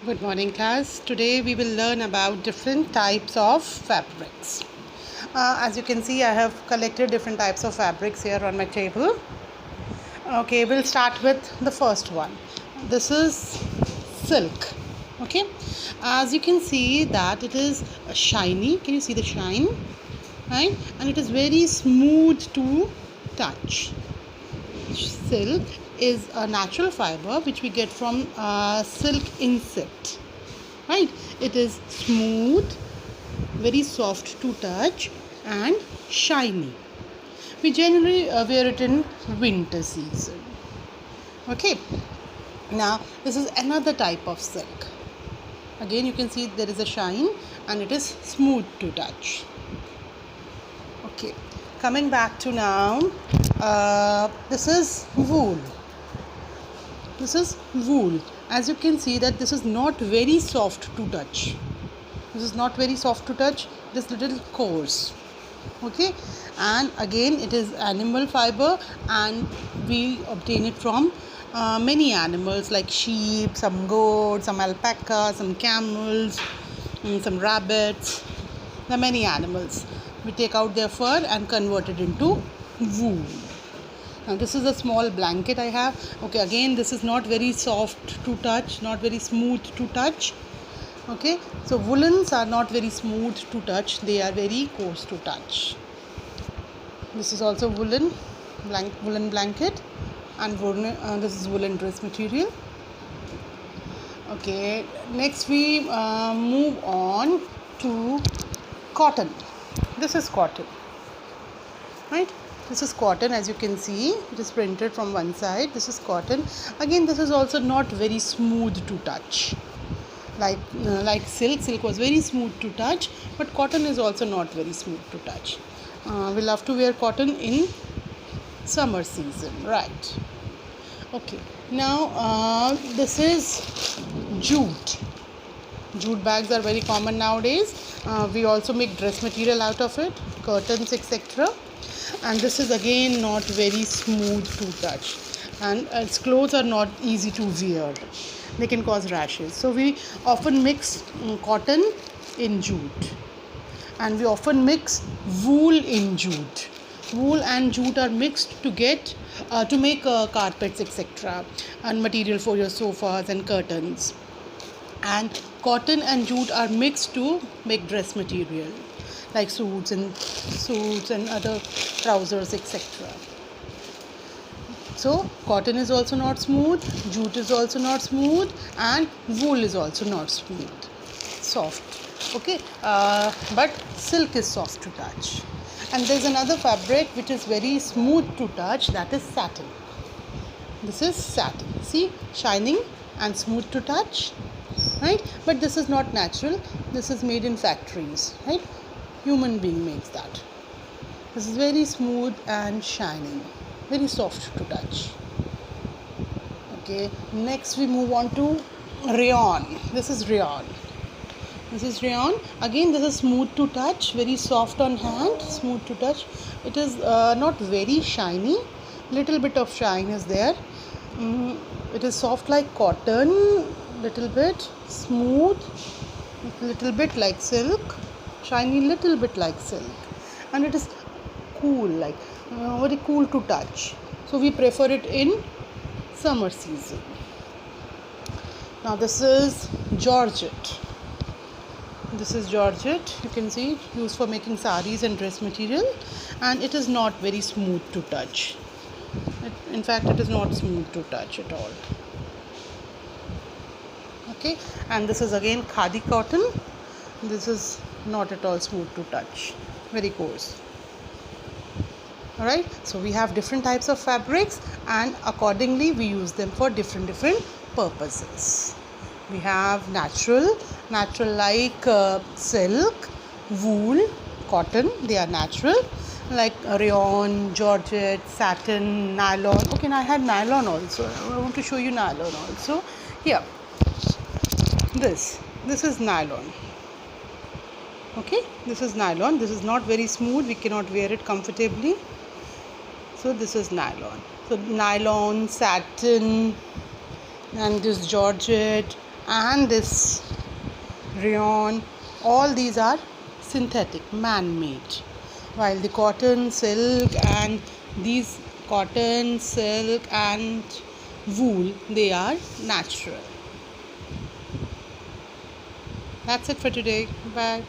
Good morning, class. Today we will learn about different types of fabrics. As you can see, I have collected different types of fabrics here on my table. Okay, we'll start with the first one. This is silk. Okay, as you can see that it is shiny. Can you see the shine? Right, and it is very smooth to touch. Silk is a natural fiber which we get from silk insect, right? It is smooth, very soft to touch and shiny. We generally wear it in winter season. Okay, now this is another type of silk. Again you can see there is a shine and it is smooth to touch. Okay, coming back to now, this is wool. This is wool. As you can see that this is not very soft to touch. This is not very soft to touch. It is little coarse. Okay, and again it is animal fiber and we obtain it from many animals like sheep, some goats, some alpaca, some camels, some rabbits. There are many animals. We take out their fur and convert it into wool. Now this is a small blanket I have. Okay, again this is not very soft to touch, not very smooth to touch. Okay, so woolens are not very smooth to touch, they are very coarse to touch. This is also woolen blanket and this is woolen dress material. Okay, next we move on to cotton. This is cotton, right? This is cotton. As you can see, it is printed from one side. This is cotton. Again, this is also not very smooth to touch. Like silk was very smooth to touch, but cotton is also not very smooth to touch. We love to wear cotton in summer season, right? Okay, now this is jute. Jute bags are very common nowadays. We also make dress material out of it, curtains, etc. And this is again not very smooth to touch, and its clothes are not easy to wear. They can cause rashes. So we often mix cotton in jute, and we often mix wool in jute. Wool and jute are mixed to make carpets, etc., and material for your sofas and curtains. And cotton and jute are mixed to make dress material like suits and other trousers, etc. So cotton is also not smooth, jute is also not smooth, and wool is also not smooth, soft. Okay, but silk is soft to touch. And there is another fabric which is very smooth to touch, that is satin. This is satin. See, shining and smooth to touch, right? But this is not natural. This is made in factories, right? Human being makes that. This is very smooth and shining, very soft to touch. Okay, next we move on to rayon. This is rayon. This is rayon. Again, this is smooth to touch, very soft on hand, smooth to touch. It is not very shiny. Little bit of shine is there. It is soft like cotton, little bit smooth, little bit like silk, shiny little bit like silk, and it is cool, like very cool to touch. So we prefer it in summer season. Now this is georgette. This is georgette. You can see used for making saris and dress material, and it is not very smooth to touch. In fact, it is not smooth to touch at all. Okay, and this is again khadi cotton. This is not at all smooth to touch, very coarse. Alright, so we have different types of fabrics, and accordingly we use them for different purposes. We have natural like silk, wool, cotton, they are natural, like rayon, georgette, satin, nylon. Okay, now I had nylon also. I want to show you nylon also. Here, this is nylon. Okay, this is nylon. This is not very smooth, we cannot wear it comfortably. So this is nylon. So nylon, satin, and this georgette and this rayon, all these are synthetic, man-made, while the cotton, silk, and these cotton, silk, and wool, they are natural. That's it for today. Bye.